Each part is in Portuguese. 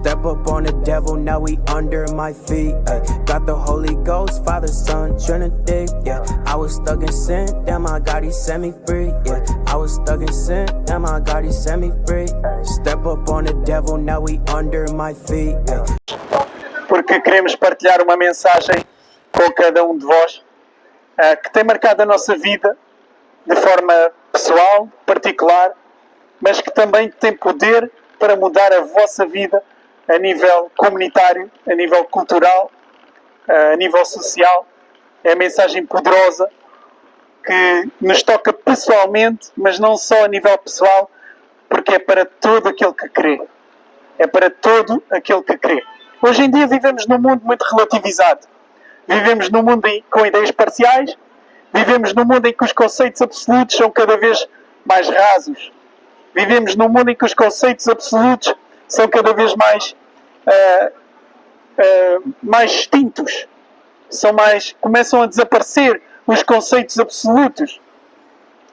Step up on the devil, now we under my feet. Got the Holy Ghost, Father, Son, Trinity. Yeah, I was stuck in sin, damn my God, He set me free. Yeah, I was stuck in sin, damn my God, He set me free. Step up on the devil, now we under my feet. Porque queremos partilhar uma mensagem com cada um de vós que tem marcado a nossa vida de forma pessoal, particular, mas que também tem poder para mudar a vossa vida a nível comunitário, a nível cultural, a nível social. É a mensagem poderosa que nos toca pessoalmente, mas não só a nível pessoal, porque é para todo aquele que crê. É para todo aquele que crê. Hoje em dia vivemos num mundo muito relativizado. Vivemos num mundo com ideias parciais. Vivemos num mundo em que os conceitos absolutos são cada vez mais rasos. Vivemos num mundo em que os conceitos absolutos são cada vez mais extintos. Começam a desaparecer os conceitos absolutos.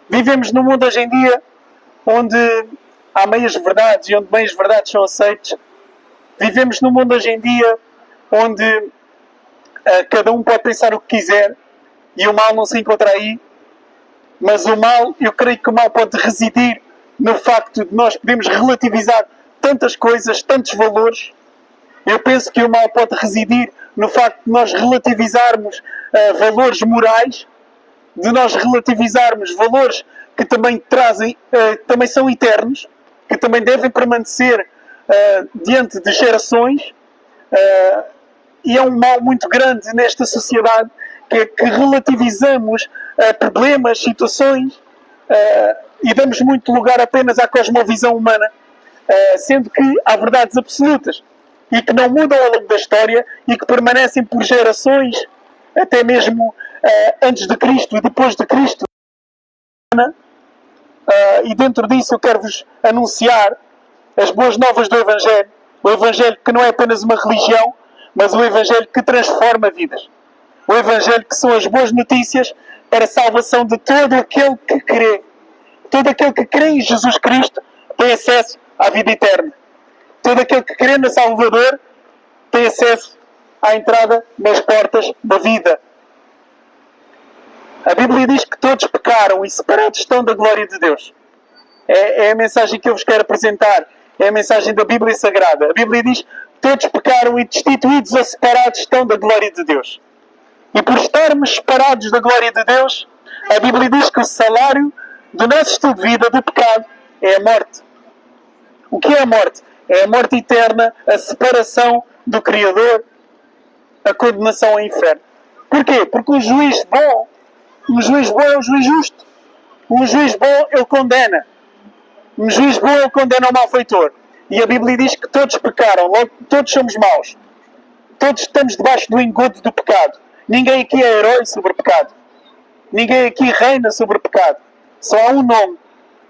Vivemos num mundo hoje em dia onde há meias verdades e onde meias verdades são aceites. Vivemos num mundo hoje em dia onde cada um pode pensar o que quiser e o mal não se encontra aí. Mas o mal, eu creio que o mal pode residir no facto de nós podermos relativizar tantas coisas, tantos valores. Eu penso que o mal pode residir no facto de nós relativizarmos valores morais, de nós relativizarmos valores que também também são eternos, que também devem permanecer diante de gerações, e é um mal muito grande nesta sociedade, que relativizamos problemas, situações, e damos muito lugar apenas à cosmovisão humana, sendo que há verdades absolutas e que não mudam ao longo da história e que permanecem por gerações, até mesmo antes de Cristo e depois de Cristo. E dentro disso eu quero-vos anunciar as boas novas do Evangelho. O Evangelho que não é apenas uma religião, mas o Evangelho que transforma vidas. O Evangelho que são as boas notícias para a salvação de todo aquele que crê. Todo aquele que crê em Jesus Cristo tem acesso à vida eterna. Todo aquele que crê no Salvador tem acesso à entrada nas portas da vida. A Bíblia diz que todos pecaram e separados estão da glória de Deus. É a mensagem que eu vos quero apresentar. É a mensagem da Bíblia Sagrada. A Bíblia diz que todos pecaram e destituídos ou separados estão da glória de Deus. E por estarmos separados da glória de Deus, a Bíblia diz que o salário do nosso estilo de vida, do pecado, é a morte. O que é a morte? É a morte eterna, a separação do Criador, a condenação ao inferno. Porquê? Porque um juiz bom é um juiz justo. Um juiz bom, ele condena. Um juiz bom, ele condena o malfeitor. E a Bíblia diz que todos pecaram, logo todos somos maus. Todos estamos debaixo do engodo do pecado. Ninguém aqui é herói sobre o pecado. Ninguém aqui reina sobre o pecado. Só há um nome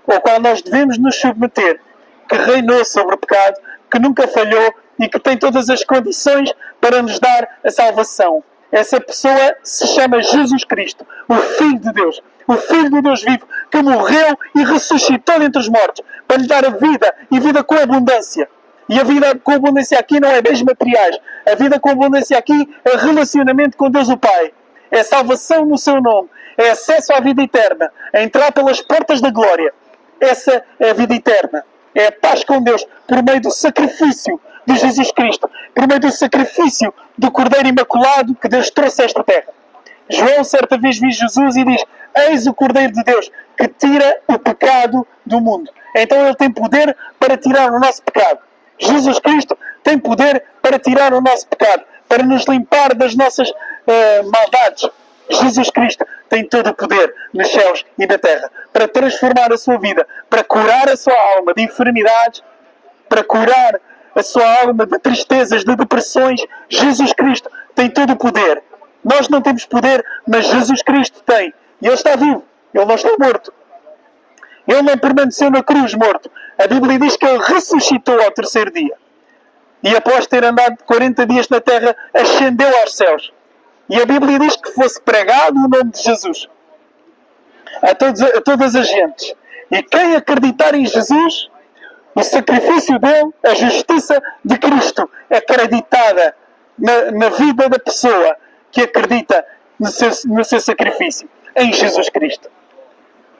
ao qual nós devemos nos submeter, que reinou sobre o pecado, que nunca falhou e que tem todas as condições para nos dar a salvação. Essa pessoa se chama Jesus Cristo, o Filho de Deus. O Filho de Deus vivo, que morreu e ressuscitou dentre os mortos, para lhe dar a vida e vida com abundância. E a vida com abundância aqui não é bens materiais. A vida com abundância aqui é relacionamento com Deus o Pai. É salvação no seu nome. É acesso à vida eterna. É entrar pelas portas da glória. Essa é a vida eterna. É a paz com Deus por meio do sacrifício de Jesus Cristo. Por meio do sacrifício do Cordeiro Imaculado que Deus trouxe a esta terra. João certa vez viu Jesus e diz: eis o Cordeiro de Deus que tira o pecado do mundo. Então ele tem poder para tirar o nosso pecado. Jesus Cristo tem poder para tirar o nosso pecado, para nos limpar das nossas maldades. Jesus Cristo tem todo o poder nos céus e na terra para transformar a sua vida, para curar a sua alma de enfermidades, para curar a sua alma de tristezas, de depressões. Jesus Cristo tem todo o poder. Nós não temos poder, mas Jesus Cristo tem. E Ele está vivo. Ele não está morto. Ele não permaneceu na cruz morto. A Bíblia diz que Ele ressuscitou ao terceiro dia. E após ter andado 40 dias na terra, ascendeu aos céus. E a Bíblia diz que fosse pregado o nome de Jesus a todas as gentes. E quem acreditar em Jesus O sacrifício dele, a justiça de Cristo é acreditada na vida da pessoa que acredita no seu sacrifício, em Jesus Cristo.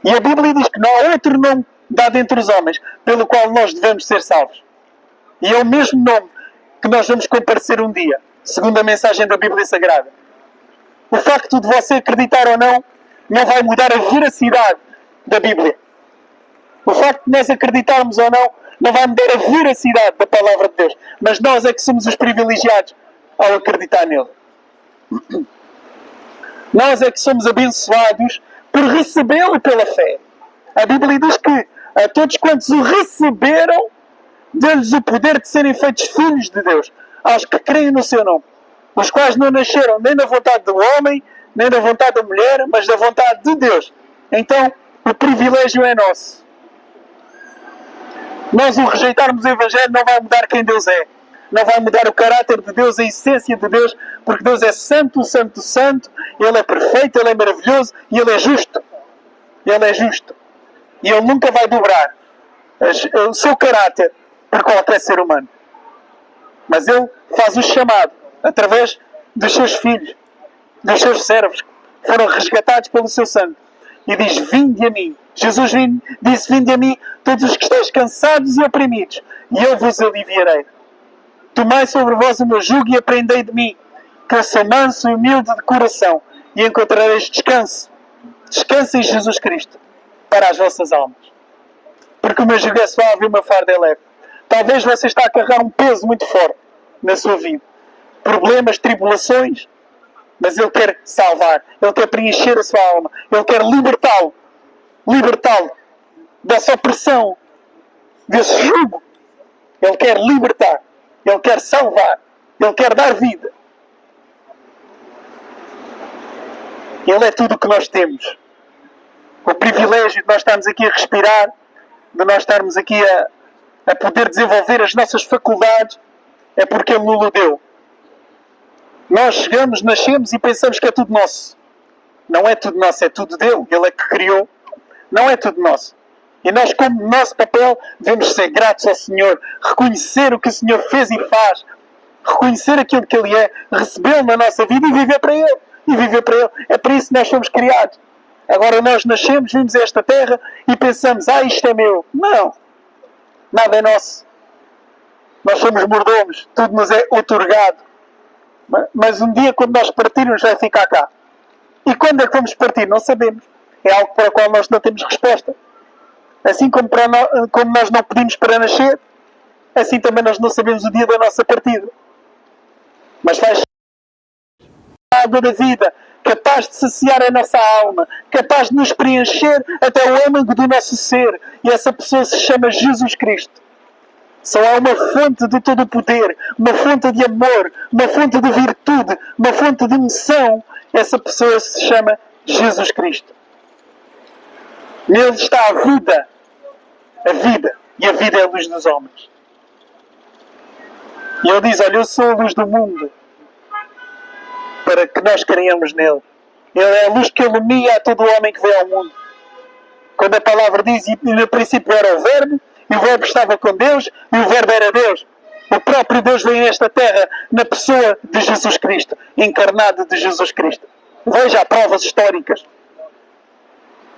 E a Bíblia diz que não há outro nome dado entre os homens pelo qual nós devemos ser salvos. E é o mesmo nome que nós vamos comparecer um dia, segundo a mensagem da Bíblia Sagrada. O facto de você acreditar ou não vai mudar a veracidade da Bíblia. O facto de nós acreditarmos ou não vai mudar a veracidade da palavra de Deus. Mas nós é que somos os privilegiados ao acreditar nele. Nós é que somos abençoados por recebê-lo pela fé. A Bíblia diz que a todos quantos o receberam, deu-lhes o poder de serem feitos filhos de Deus, aos que creem no seu nome, os quais não nasceram nem da vontade do homem, nem da vontade da mulher, mas da vontade de Deus. Então, o privilégio é nosso. Nós o rejeitarmos o Evangelho não vai mudar quem Deus é. Não vai mudar o caráter de Deus, a essência de Deus, porque Deus é santo, santo, santo, Ele é perfeito, Ele é maravilhoso e Ele é justo. Ele é justo. E Ele nunca vai dobrar o seu caráter por qualquer ser humano. Mas Ele faz o chamado através dos seus filhos, dos seus servos, que foram resgatados pelo seu sangue. E diz, vinde a mim. Jesus disse, vinde a mim todos os que estáis cansados e oprimidos, e eu vos aliviarei. Tomai sobre vós o meu jugo e aprendei de mim, que eu sou manso e humilde de coração, e encontrareis descanso. Descanso em Jesus Cristo, para as vossas almas. Porque o meu jugo é suave e o meu fardo é leve. Talvez você está a carregar um peso muito forte na sua vida. Problemas, tribulações, mas Ele quer salvar. Ele quer preencher a sua alma. Ele quer libertá-lo. Libertá-lo dessa opressão, desse jugo. Ele quer libertar. Ele quer salvar. Ele quer dar vida. Ele é tudo o que nós temos. O privilégio de nós estarmos aqui a respirar, de nós estarmos aqui a poder desenvolver as nossas faculdades, é porque Ele nos deu. Nós chegamos, nascemos e pensamos que é tudo nosso. Não é tudo nosso, é tudo dele. Ele é que criou. Não é tudo nosso. E nós, como nosso papel, devemos ser gratos ao Senhor, reconhecer o que o Senhor fez e faz, reconhecer aquilo que Ele é, recebê-lo na nossa vida e viver para Ele. E viver para Ele. É para isso que nós somos criados. Agora nós nascemos, vimos esta terra e pensamos, isto é meu. Não. Nada é nosso. Nós somos mordomos. Tudo nos é outorgado. Mas um dia, quando nós partirmos, vai ficar cá. E quando é que vamos partir? Não sabemos. É algo para o qual nós não temos resposta. Assim como nós não pedimos para nascer, assim também nós não sabemos o dia da nossa partida. Mas faz a água da vida, capaz de saciar a nossa alma, capaz de nos preencher até o âmago do nosso ser. E essa pessoa se chama Jesus Cristo. Só há uma fonte de todo o poder, uma fonte de amor, uma fonte de virtude, uma fonte de unção. Essa pessoa se chama Jesus Cristo. Nele está a vida. A vida. E a vida é a luz dos homens. E Ele diz, olha, eu sou a luz do mundo. Para que nós creiamos nele. Ele é a luz que ilumina a todo homem que vem ao mundo. Quando a palavra diz, e no princípio era o Verbo, e o Verbo estava com Deus, e o Verbo era Deus. O próprio Deus veio a esta terra na pessoa de Jesus Cristo, encarnado de Jesus Cristo. Veja provas históricas.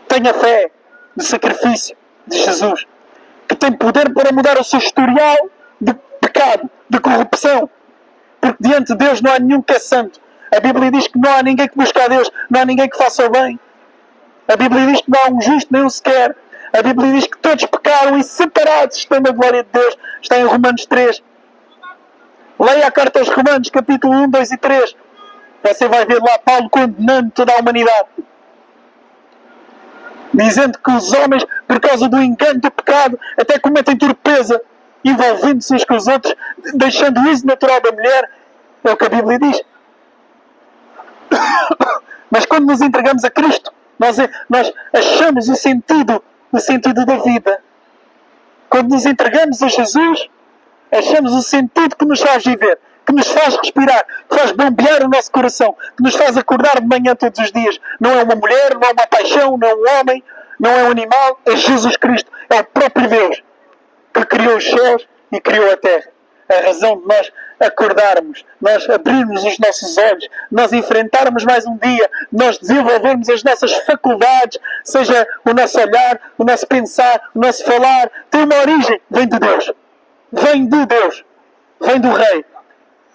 Tenha fé no sacrifício de Jesus, que tem poder para mudar o seu historial de pecado, de corrupção. Porque diante de Deus não há nenhum que é santo. A Bíblia diz que não há ninguém que busque a Deus, não há ninguém que faça o bem. A Bíblia diz que não há um justo nem um sequer. A Bíblia diz que todos pecaram e separados estão da glória de Deus. Está em Romanos 3. Leia a carta aos Romanos, capítulo 1, 2 e 3. Você vai ver lá Paulo condenando toda a humanidade. Dizendo que os homens, por causa do engano do pecado, até cometem torpeza, envolvendo-se uns com os outros, deixando o uso natural da mulher. É o que a Bíblia diz. Mas quando nos entregamos a Cristo, nós achamos o sentido da vida. Quando nos entregamos a Jesus, achamos o sentido que nos faz viver, que nos faz respirar, que faz bombear o nosso coração, que nos faz acordar de manhã todos os dias. Não é uma mulher, não é uma paixão, não é um homem, não é um animal, é Jesus Cristo, é o próprio Deus. que criou os céus e criou a terra. A razão de nós acordarmos, nós abrirmos os nossos olhos, nós enfrentarmos mais um dia, nós desenvolvermos as nossas faculdades, seja o nosso olhar, o nosso pensar, o nosso falar, tem uma origem, vem de Deus. Vem de Deus. Vem do Rei.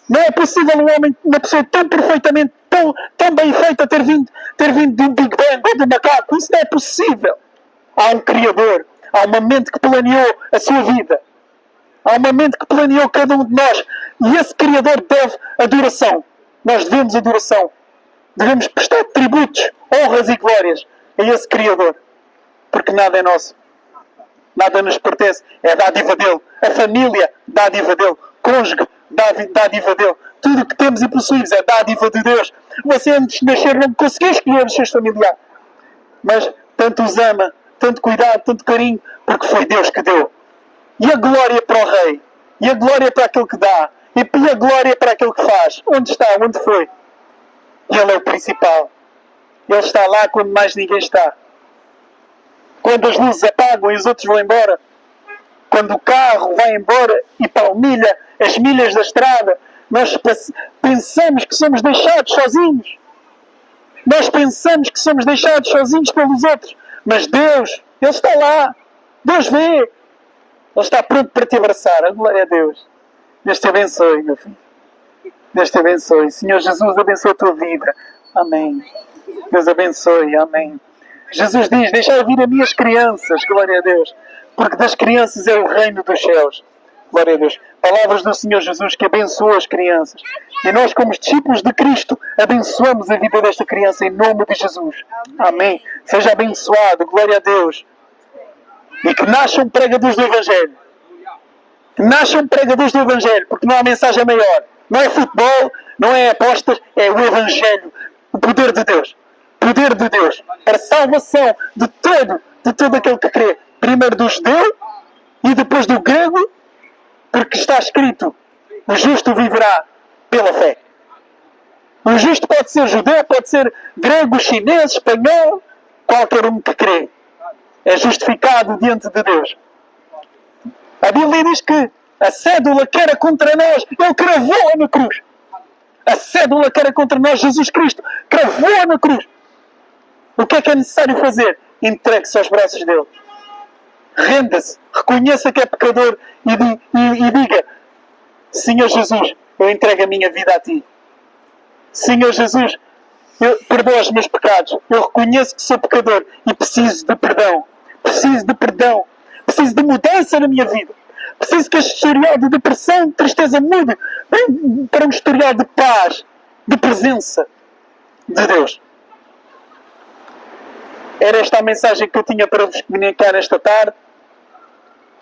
Não é possível um homem, uma pessoa tão perfeitamente, tão bem feita ter vindo de um Big Bang ou de um macaco. Isso não é possível. Há um Criador. Há uma mente que planeou a sua vida. Há uma mente que planeou cada um de nós. E esse Criador deve adoração. Nós devemos adoração. Devemos prestar tributos, honras e glórias a esse Criador. Porque nada é nosso. Nada nos pertence. É dádiva dele. A família, dádiva dele. Cônjuge, dádiva dele. Tudo o que temos e possuímos é dádiva de Deus. Você antes de nascer não conseguia escolher os seus familiares. Mas tanto os ama, tanto cuidado, tanto carinho, porque foi Deus que deu. E a glória para o Rei. E a glória para aquele que dá. E a glória para aquele que faz. Onde está? Onde foi? Ele é o principal. Ele está lá quando mais ninguém está. Quando as luzes apagam e os outros vão embora. Quando o carro vai embora e palmilha as milhas da estrada, nós pensamos que somos deixados sozinhos. Nós pensamos que somos deixados sozinhos pelos outros. Mas Deus, Ele está lá. Deus vê. Ele está pronto para te abraçar. A glória a Deus. Deus te abençoe, meu filho. Deus te abençoe. Senhor Jesus, abençoe a tua vida. Amém. Deus abençoe. Amém. Jesus diz, deixai vir as minhas crianças. Glória a Deus. Porque das crianças é o reino dos céus. Glória a Deus. Palavras do Senhor Jesus que abençoa as crianças. E nós, como discípulos de Cristo, abençoamos a vida desta criança em nome de Jesus. Amém. Seja abençoado. Glória a Deus. E que nasçam pregadores do Evangelho. Que nasçam pregadores do Evangelho. Porque não há mensagem maior. Não é futebol, não é apostas, é o Evangelho. O poder de Deus. O poder de Deus. Para a salvação de todo aquele que crê. Primeiro do judeu e depois do grego. Porque está escrito, o justo viverá pela fé. O justo pode ser judeu, pode ser grego, chinês, espanhol, qualquer um que crê. É justificado diante de Deus. A Bíblia diz que a cédula que era contra nós, Ele cravou-a na cruz. A cédula que era contra nós, Jesus Cristo, cravou-a na cruz. O que é necessário fazer? Entregue-se aos braços dele. Renda-se, reconheça que é pecador e diga, Senhor Jesus, eu entrego a minha vida a Ti. Senhor Jesus, eu perdoa os meus pecados. Eu reconheço que sou pecador e preciso de perdão. Preciso de perdão. Preciso de mudança na minha vida. Preciso que este historial de depressão, de tristeza mude para um historial de paz, de presença de Deus. Era esta a mensagem que eu tinha para vos comunicar esta tarde.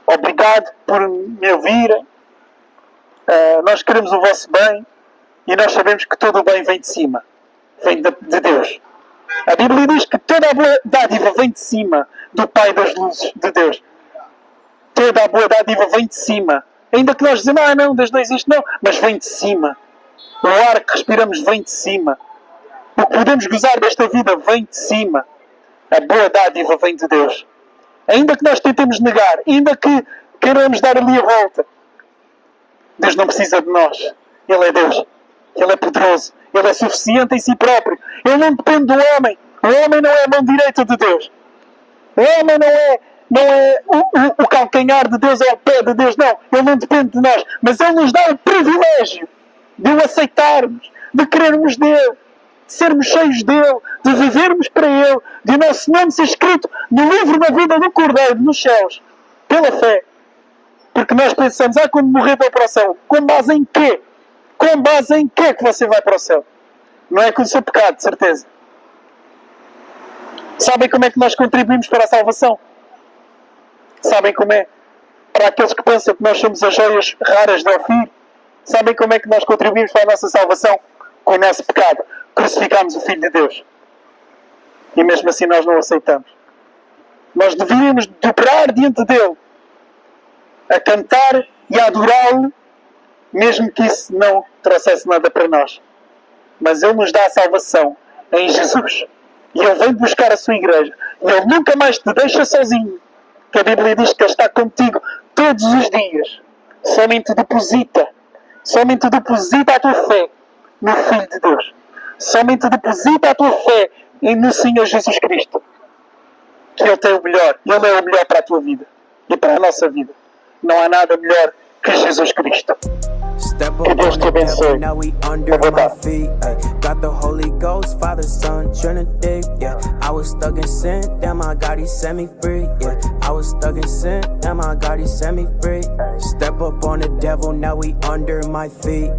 Obrigado por me ouvirem. Nós queremos o vosso bem e nós sabemos que todo o bem vem de cima. Vem de Deus. A Bíblia diz que toda a boa dádiva vem de cima do Pai das luzes, de Deus. Toda a boa dádiva vem de cima. Ainda que nós dizemos, não, Deus não existe, não. Mas vem de cima. O ar que respiramos vem de cima. O que podemos gozar desta vida vem de cima. A boa dádiva vem de Deus. Ainda que nós tentemos negar, ainda que queiramos dar ali a volta, Deus não precisa de nós. Ele é Deus. Ele é poderoso. Ele é suficiente em si próprio. Ele não depende do homem. O homem não é a mão direita de Deus. O homem não é o calcanhar de Deus ou o pé de Deus. Não. Ele não depende de nós. Mas Ele nos dá o privilégio de o aceitarmos, de querermos dele, de sermos cheios dele, de vivermos para ele, de o nosso nome ser escrito no livro da vida do Cordeiro, nos céus, pela fé. Porque nós pensamos, quando morrer vou para o céu. Com base em quê? Com base em quê que você vai para o céu? Não é com o seu pecado, de certeza. Sabem como é que nós contribuímos para a salvação? Sabem como é? Para aqueles que pensam que nós somos as joias raras de Ofir, sabem como é que nós contribuímos para a nossa salvação? Com o nosso pecado. Crucificámos o Filho de Deus. E mesmo assim nós não o aceitamos. Nós deveríamos dobrar diante dele, a cantar e a adorá-lo, mesmo que isso não trouxesse nada para nós. Mas Ele nos dá a salvação em Jesus. E Ele vem buscar a sua igreja. E Ele nunca mais te deixa sozinho. Que a Bíblia diz que Ele está contigo todos os dias. Somente deposita a tua fé no Filho de Deus. Somente deposita a tua fé no Senhor Jesus Cristo. Que Ele tem o melhor. Ele é o melhor para a tua vida e para a nossa vida. Não há nada melhor que Jesus Cristo. Step Que up Deus on te the devil, abençoe. now we É under my verdade. feet. Ay, got the Holy Ghost, Father, Son, Trinity. Yeah, I was stuck in sin, damn, my God, He set me free. Yeah, I was stuck in sin, damn, my God, He set me free. Step up on the devil, now we under my feet.